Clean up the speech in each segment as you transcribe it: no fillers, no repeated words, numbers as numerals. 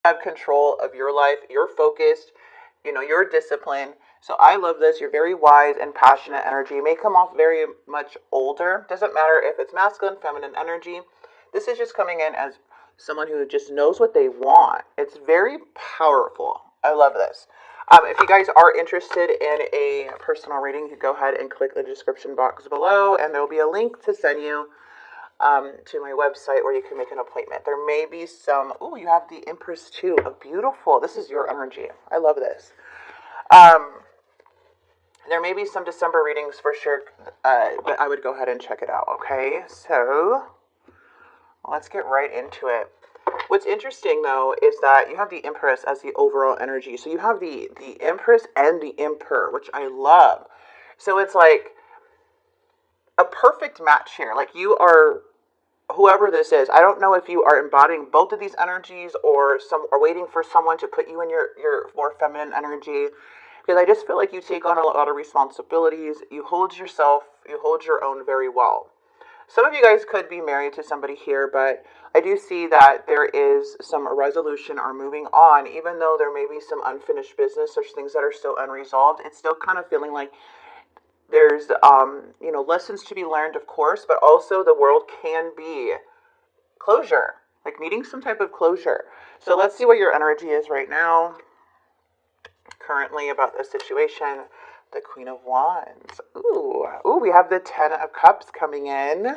have control of your life. You're focused, you're disciplined. So I love this. You're very wise and passionate energy. You may come off very much older. Doesn't matter if it's masculine, feminine energy. This is just coming in as someone who just knows what they want. It's very powerful. I love this. If you guys are interested in a personal reading, you go ahead and click the description box below, and there will be a link to send you to my website where you can make an appointment. There may be some, you have the Empress too. Oh, beautiful. This is your energy. I love this. There may be some December readings for sure, but I would go ahead and check it out, okay? So, let's get right into it. What's interesting, though, is that you have the Empress as the overall energy. So you have the Empress and the Emperor, which I love. So it's like a perfect match here. Like you are, whoever this is, I don't know if you are embodying both of these energies or waiting for someone to put you in your more feminine energy. Because I just feel like you take on a lot of responsibilities. You hold your own very well. Some of you guys could be married to somebody here, but I do see that there is some resolution or moving on, even though there may be some unfinished business or things that are still unresolved. It's still kind of feeling like there's, lessons to be learned, of course, but also the world can be closure, like needing some type of closure. So let's see what your energy is right now, currently, about the situation. The Queen of Wands. Ooh, we have the Ten of Cups coming in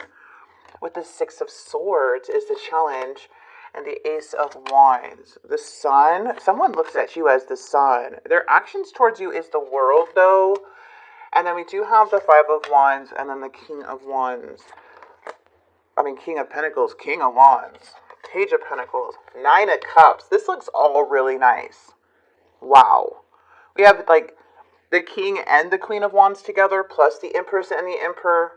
with the Six of Swords is the challenge, and the Ace of Wands. The Sun. Someone looks at you as the Sun. Their actions towards you is the World, though. And then we do have the Five of Wands, and then the King of Wands. King of Pentacles, King of Wands, Page of Pentacles, Nine of Cups. This looks all really nice. Wow. We have, like, the King and the Queen of Wands together, plus the Empress and the Emperor.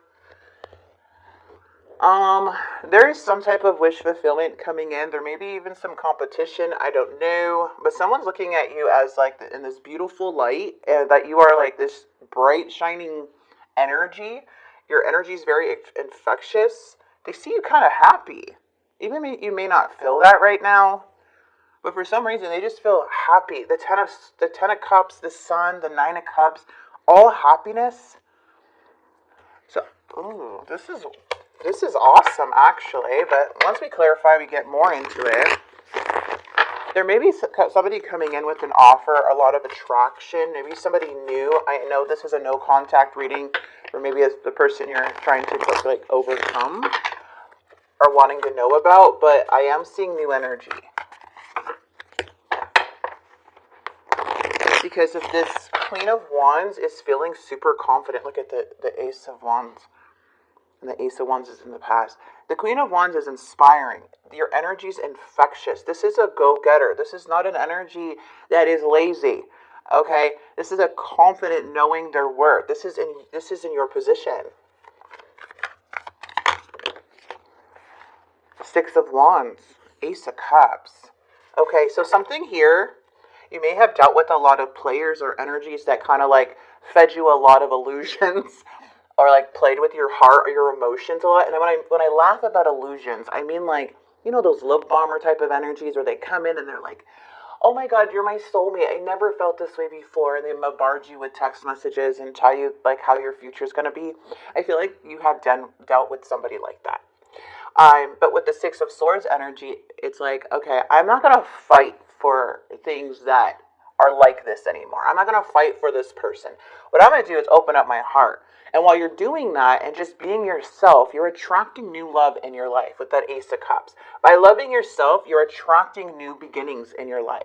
There is some type of wish fulfillment coming in. There may be even some competition. I don't know. But someone's looking at you as, like, in this beautiful light, and that you are, like, this bright, shining energy. Your energy is very infectious. They see you kind of happy. Even you may not feel that right now. But for some reason, they just feel happy. The Ten of Cups, the Sun, the Nine of Cups, all happiness. So, this is awesome, actually. But once we clarify, we get more into it. There may be somebody coming in with an offer, a lot of attraction. Maybe somebody new. I know this is a no contact reading, or maybe it's the person you're trying to overcome or wanting to know about. But I am seeing new energy. Because if this Queen of Wands is feeling super confident, look at the Ace of Wands. And the Ace of Wands is in the past. The Queen of Wands is inspiring. Your energy is infectious. This is a go-getter. This is not an energy that is lazy. Okay? This is a confident knowing their worth. This is in your position. Six of Wands. Ace of Cups. Okay, so something here. You may have dealt with a lot of players or energies that kind of like fed you a lot of illusions or like played with your heart or your emotions a lot. And when I laugh about illusions, I mean like, those love bomber type of energies where they come in and they're like, oh my God, you're my soulmate. I never felt this way before. And they bombard you with text messages and tell you like how your future is going to be. I feel like you have dealt with somebody like that. But with the Six of Swords energy, it's like, okay, I'm not going to fight for things that are like this anymore. I'm not going to fight for this person. What I'm going to do is open up my heart. And while you're doing that and just being yourself, you're attracting new love in your life with that Ace of Cups. By loving yourself, you're attracting new beginnings in your life.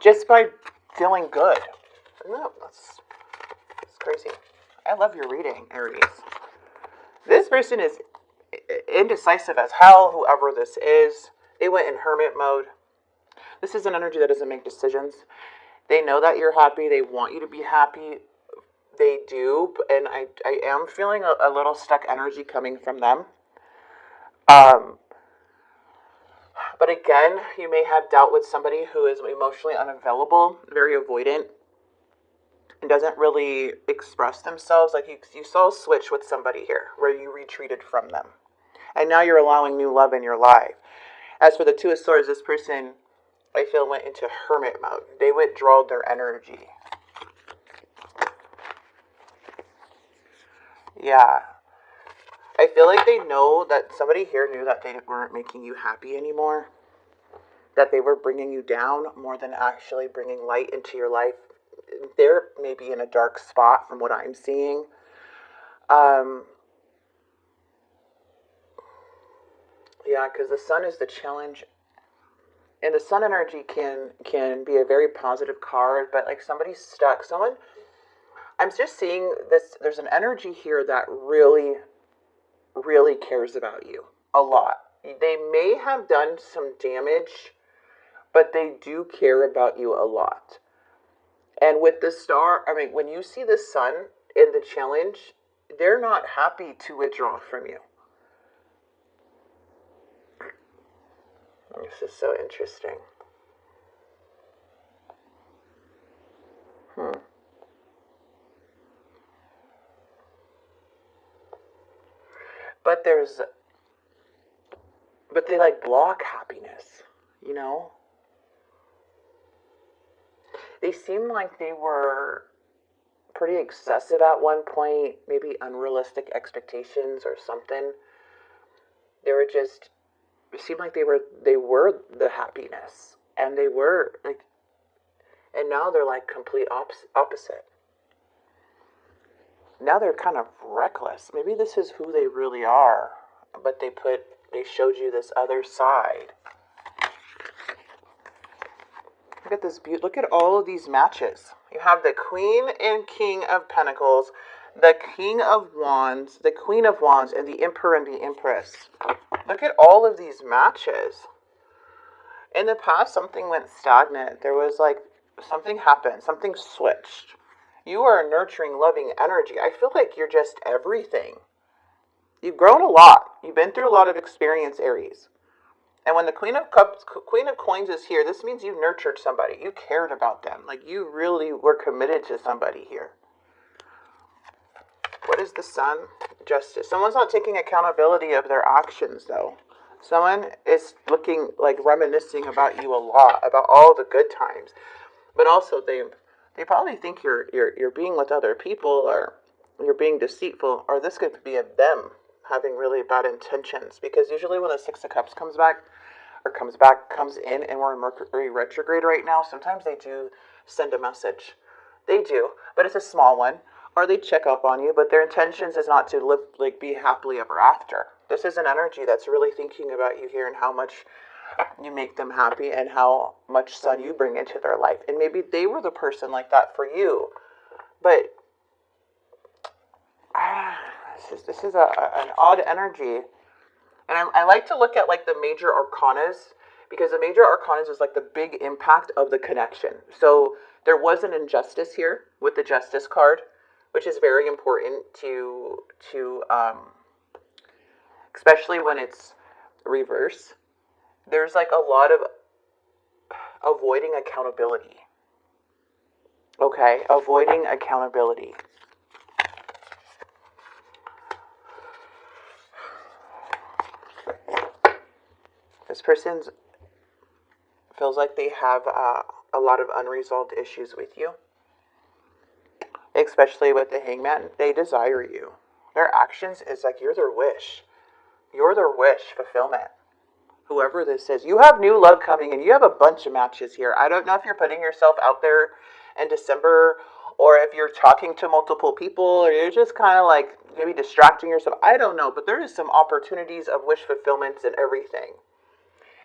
Just by feeling good. No, that's crazy. I love your reading, Aries. This person is indecisive as hell, whoever this is. They went in hermit mode. This is an energy that doesn't make decisions. They know that you're happy. They want you to be happy. They do. And I am feeling a little stuck energy coming from them. But again, you may have dealt with somebody who is emotionally unavailable, very avoidant, and doesn't really express themselves. Like you saw a switch with somebody here where you retreated from them. And now you're allowing new love in your life. As for the Two of Swords, this person, I feel, went into hermit mode. They withdrew their energy. Yeah. I feel like they know that somebody here knew that they weren't making you happy anymore. That they were bringing you down more than actually bringing light into your life. They're maybe in a dark spot from what I'm seeing. Yeah, because the sun is the challenge. And the sun energy can be a very positive card, but like somebody's stuck. Someone, I'm just seeing this, there's an energy here that really, really cares about you a lot. They may have done some damage, but they do care about you a lot. And with the star, I mean, when you see the sun in the challenge, they're not happy to withdraw from you. This is so interesting. But they like block happiness, you know? They seem like they were pretty excessive at one point, maybe unrealistic expectations or something. They were just, it seemed like they were the happiness, and they were like, and now they're like complete opposite. Now they're kind of reckless. Maybe this is who they really are, but they showed you this other side. Look at this beauty. Look at all of these matches. You have the Queen and King of Pentacles, the King of Wands, the Queen of Wands, and the Emperor and the Empress. Look at all of these matches. In the past, something went stagnant. There was like, something happened. Something switched. You are a nurturing, loving energy. I feel like you're just everything. You've grown a lot. You've been through a lot of experience, Aries. And when the Queen of Coins is here, this means you nurtured somebody. You cared about them. Like, you really were committed to somebody here. What is the Sun? Justice. Someone's not taking accountability of their actions, though. Someone is looking, like, reminiscing about you a lot, about all the good times. But also, they probably think you're being with other people, or you're being deceitful, or this could be of them having really bad intentions. Because usually when the Six of Cups comes in, and we're in Mercury retrograde right now, sometimes they do send a message. They do, but it's a small one. Or they check up on you, but their intentions is not to live, like, be happily ever after. This is an energy that's really thinking about you here and how much you make them happy and how much sun you bring into their life. And maybe they were the person like that for you. But this is an odd energy. And I like to look at, like, the major arcanas, because the major arcanas is like the big impact of the connection. So there was an injustice here with the Justice card, which is very important to especially when it's reverse. There's like a lot of avoiding accountability. Okay, avoiding accountability. This person feels like they have a lot of unresolved issues with you. Especially with the Hangman. They desire you. Their actions is like you're their wish. You're their wish fulfillment. Whoever this is. You have new love coming and you have a bunch of matches here. I don't know if you're putting yourself out there in December, or if you're talking to multiple people, or you're just kind of like maybe distracting yourself. I don't know, but there is some opportunities of wish fulfillments and everything.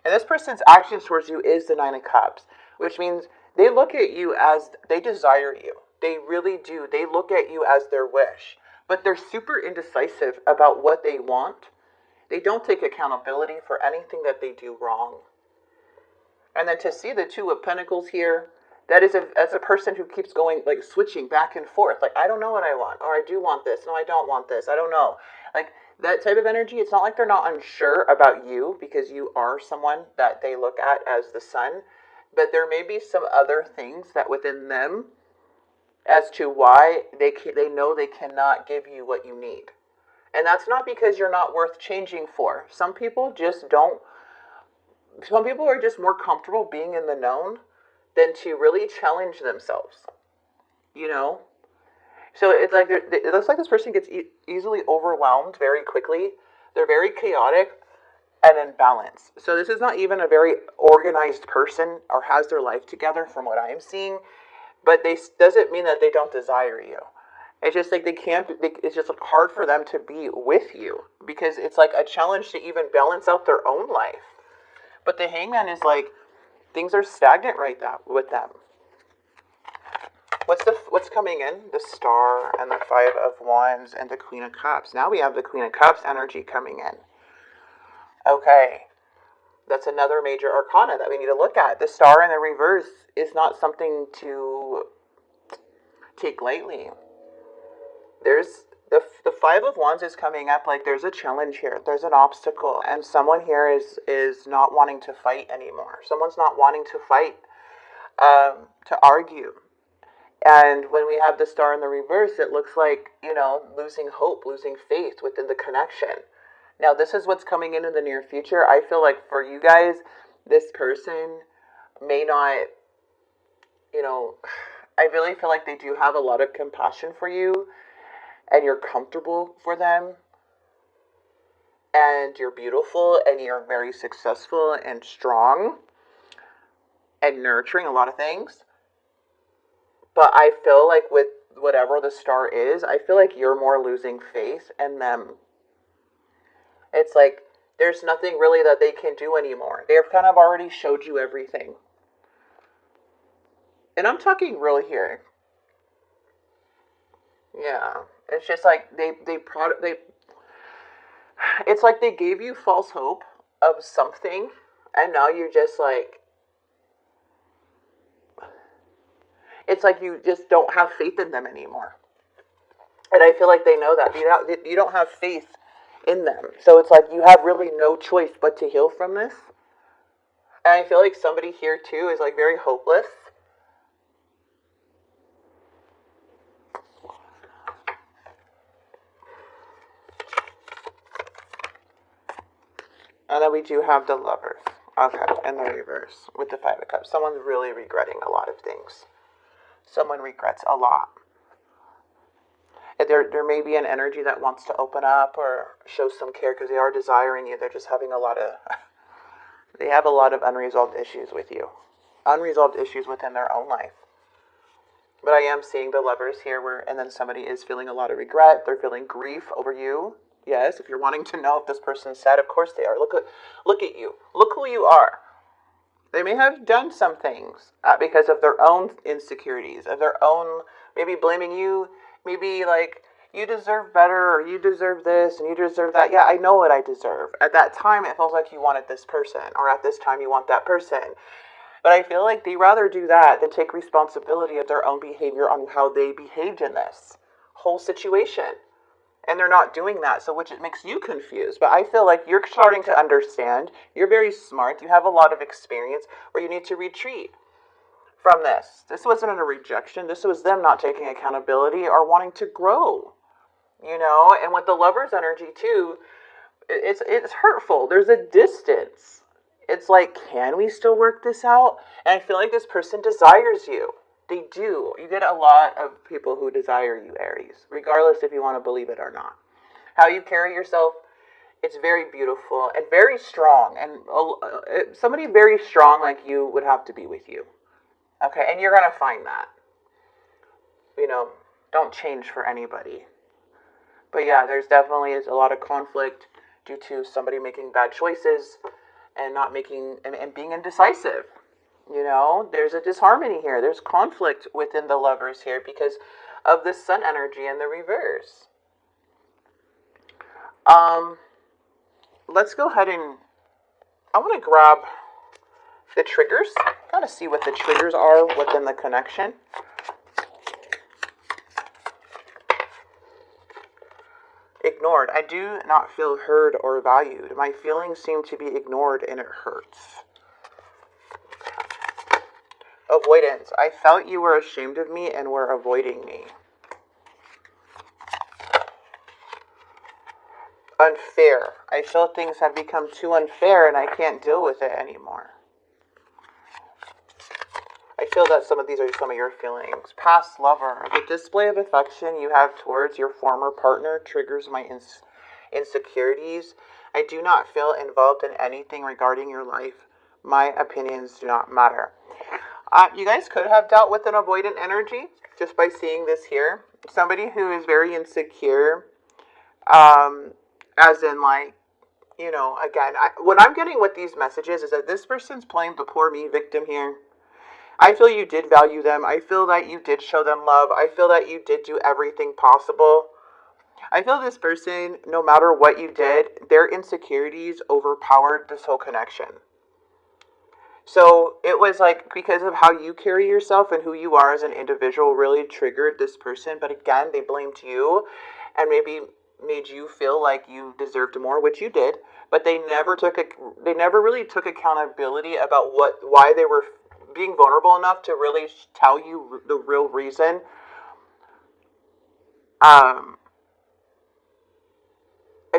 And this person's actions towards you is the Nine of Cups, which means they look at you as, they desire you. They really do. They look at you as their wish. But they're super indecisive about what they want. They don't take accountability for anything that they do wrong. And then to see the Two of Pentacles here, that is as a person who keeps going, like, switching back and forth. Like, I don't know what I want. Or I do want this. No, I don't want this. I don't know. Like, that type of energy, it's not like they're not unsure about you, because you are someone that they look at as the sun. But there may be some other things that within them as to why they know they cannot give you what you need. And that's not because you're not worth changing for. Some people just don't, some people are just more comfortable being in the known than to really challenge themselves, you know? So it's like, it looks like this person gets easily overwhelmed very quickly. They're very chaotic and imbalanced. So this is not even a very organized person or has their life together from what I'm seeing. But they doesn't mean that they don't desire you. It's just like it's just hard for them to be with you because it's like a challenge to even balance out their own life. But the Hangman is like, things are stagnant right now with them. What's coming in? The Star and the Five of Wands and the Queen of Cups. Now we have the Queen of Cups energy coming in. Okay. That's another major arcana that we need to look at. The Star in the reverse is not something to take lightly. There's the Five of Wands is coming up like there's a challenge here. There's an obstacle. And someone here is not wanting to fight anymore. Someone's not wanting to fight, to argue. And when we have the Star in the reverse, it looks like, losing hope, losing faith within the connection. Now, this is what's coming in the near future. I feel like for you guys, this person may not, I really feel like they do have a lot of compassion for you, and you're comfortable for them, and you're beautiful, and you're very successful and strong, and nurturing a lot of things. But I feel like with whatever the Star is, I feel like you're more losing faith in them. It's like there's nothing really that they can do anymore. They've kind of already showed you everything. And I'm talking real here. Yeah. It's just like it's like they gave you false hope of something, and now you're just like, it's like you just don't have faith in them anymore. And I feel like they know that. You don't have faith in them. So it's like you have really no choice but to heal from this. And I feel like somebody here too is like very hopeless. And then we do have the Lovers. Okay, in the reverse with the Five of Cups. Someone's really regretting a lot of things. Someone regrets a lot. There may be an energy that wants to open up or show some care because they are desiring you. They're just having they have a lot of unresolved issues with you. Unresolved issues within their own life. But I am seeing the Lovers here and then somebody is feeling a lot of regret. They're feeling grief over you. Yes, if you're wanting to know if this person's sad, of course they are. Look at you. Look who you are. They may have done some things because of their own insecurities, of their own, maybe blaming you, maybe like, you deserve better, or you deserve this, and you deserve that. Yeah, I know what I deserve. At that time, it feels like you wanted this person, or at this time, you want that person. But I feel like they rather do that than take responsibility of their own behavior on how they behaved in this whole situation. And they're not doing that, so which it makes you confused. But I feel like you're starting to understand. You're very smart. You have a lot of experience where you need to retreat from this. This wasn't a rejection. This was them not taking accountability or wanting to grow. And with the Lover's energy too, it's hurtful. There's a distance. It's like, can we still work this out? And I feel like this person desires you. They do. You get a lot of people who desire you, Aries, regardless if you want to believe it or not. How you carry yourself, it's very beautiful and very strong. And somebody very strong like you would have to be with you. Okay, and you're going to find that. Don't change for anybody. But yeah, there's definitely a lot of conflict due to somebody making bad choices and not making, and being indecisive. There's a disharmony here. There's conflict within the Lovers here because of the Sun energy in the reverse. Let's go ahead and I want to grab the triggers. Gotta see what the triggers are within the connection. Ignored. I do not feel heard or valued. My feelings seem to be ignored and it hurts. Avoidance. I felt you were ashamed of me and were avoiding me. unfair. I feel things have become too unfair and I can't deal with it anymore. I feel that some of these are some of your feelings. Past lover. The display of affection you have towards your former partner triggers my insecurities. I do not feel involved in anything regarding your life. My opinions do not matter. You guys could have dealt with an avoidant energy just by seeing this here. Somebody who is very insecure, as in like, you know, again, what I'm getting with these messages is that this person's playing the poor me victim here. I feel you did value them. I feel that you did show them love. I feel that you did do everything possible. I feel this person, no matter what you did, their insecurities overpowered this whole connection. So it was like, because of how you carry yourself and who you are as an individual really triggered this person. But again, they blamed you and maybe made you feel like you deserved more, which you did. But they never really took accountability about why they were being vulnerable enough to really tell you the real reason. I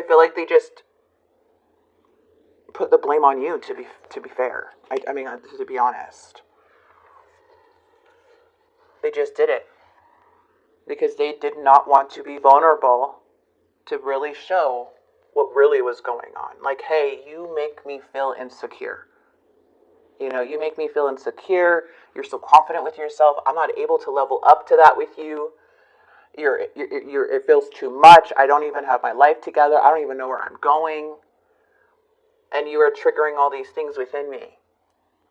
feel like they just put the blame on you, to be fair. I mean, to be honest. They just did it. Because they did not want to be vulnerable to really show what really was going on. Like, hey, you make me feel insecure. You know, you make me feel insecure. You're so confident with yourself. I'm not able to level up to that with you. It feels too much. I don't even have my life together. I don't even know where I'm going. And you are triggering all these things within me.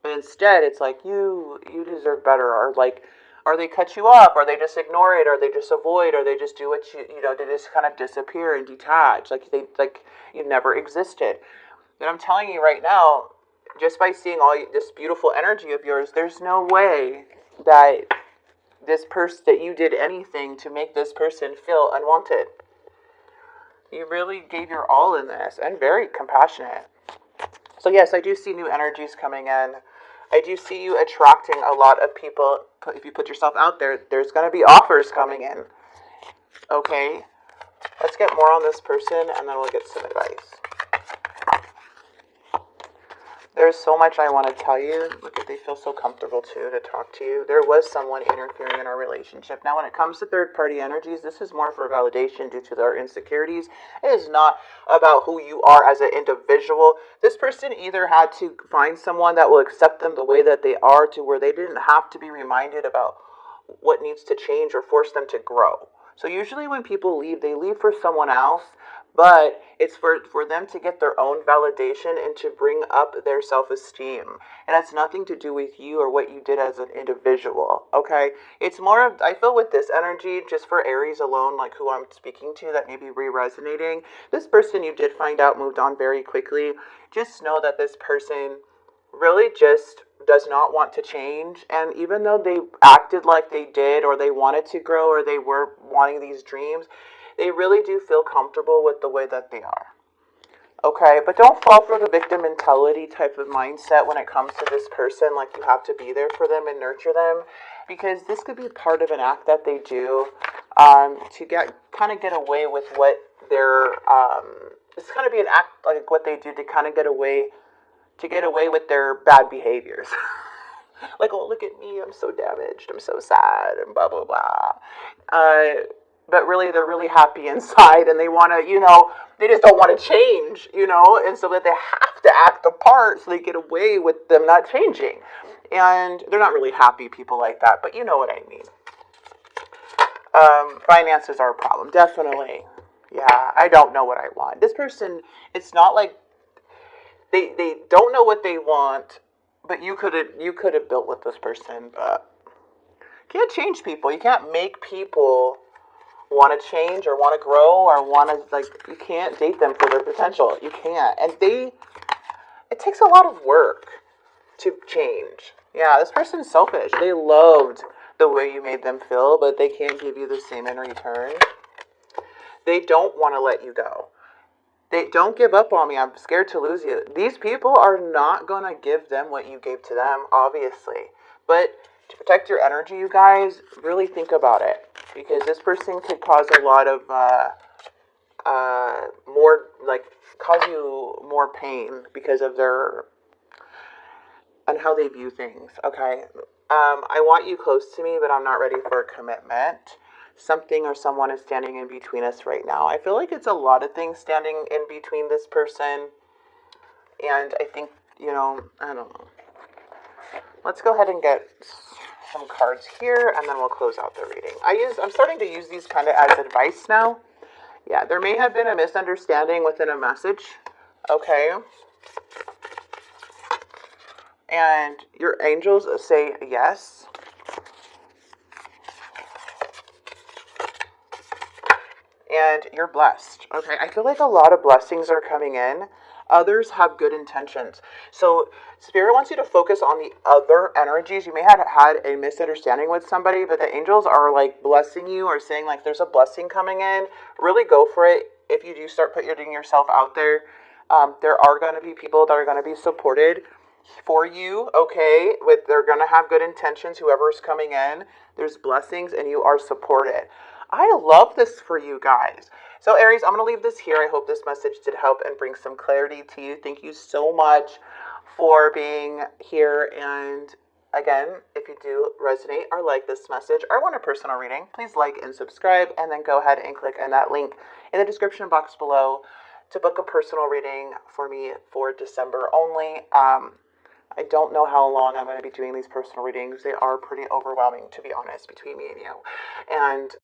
And instead, it's like, you deserve better. Or they cut you off, or they just ignore it, or they just avoid, or they just do what they just kind of disappear and detach. Like you never existed. And I'm telling you right now, just by seeing all this beautiful energy of yours, there's no way that that you did anything to make this person feel unwanted. You really gave your all in this, and very compassionate. So yes, I do see new energies coming in. I do see you attracting a lot of people. If you put yourself out there, there's going to be offers coming in. Okay, let's get more on this person, and then we'll get some advice. There's so much I want to tell you. Look, they feel so comfortable, too, to talk to you. There was someone interfering in our relationship. Now, when it comes to third-party energies, this is more for validation due to their insecurities. It is not about who you are as an individual. This person either had to find someone that will accept them the way that they are, to where they didn't have to be reminded about what needs to change or force them to grow. So usually when people leave, they leave for someone else. But it's for them to get their own validation and to bring up their self-esteem. And that's nothing to do with you or what you did as an individual, okay? It's more of, I feel with this energy, just for Aries alone, like who I'm speaking to, that may be re-resonating. This person you did find out moved on very quickly. Just know that this person really just does not want to change. And even though they acted like they did, or they wanted to grow, or they were wanting these dreams, they really do feel comfortable with the way that they are. Okay, but don't fall for the victim mentality type of mindset when it comes to this person, like you have to be there for them and nurture them, because this could be part of an act that they do to get away with what they're, it's kind of be an act like what they do to kind of get away with their bad behaviors. Like, oh, look at me, I'm so damaged, I'm so sad, and blah, blah, blah. But really, they're really happy inside, and they want to, they just don't want to change, and so that they have to act the part so they get away with them not changing. And they're not really happy people like that, but you know what I mean. Finances are a problem, definitely. Yeah, I don't know what I want. This person, it's not like they don't know what they want, but you could have built with this person, but you can't change people. You can't make people want to change or want to grow or want to, you can't date them for their potential. You can't. And it takes a lot of work to change. Yeah, this person's selfish. They loved the way you made them feel, but they can't give you the same in return. They don't want to let you go. They don't give up on me. I'm scared to lose you. These people are not going to give them what you gave to them, obviously. But to protect your energy, you guys, really think about it. Because this person could cause a lot of more like cause you more pain because of their and how they view things. Okay. I want you close to me, but I'm not ready for a commitment. Something or someone is standing in between us right now. I feel like it's a lot of things standing in between this person. And I think, I don't know. Let's go ahead and get some cards here, and then we'll close out the reading. I'm starting to use these kind of as advice now. Yeah, there may have been a misunderstanding within a message. Okay. And your angels say yes. And you're blessed. Okay, I feel like a lot of blessings are coming in. Others have good intentions. So Spirit wants you to focus on the other energies. You may have had a misunderstanding with somebody, but the angels are like blessing you or saying like there's a blessing coming in. Really go for it. If you do start putting yourself out there, there are going to be people that are going to be supported for you, okay? They're going to have good intentions, whoever's coming in. There's blessings and you are supported. I love this for you guys. So Aries, I'm going to leave this here. I hope this message did help and bring some clarity to you. Thank you so much for being here. And again, if you do resonate or like this message or want a personal reading, please like and subscribe, and then go ahead and click on that link in the description box below to book a personal reading for me for December only. I don't know how long I'm going to be doing these personal readings. They are pretty overwhelming, to be honest, between me and you. And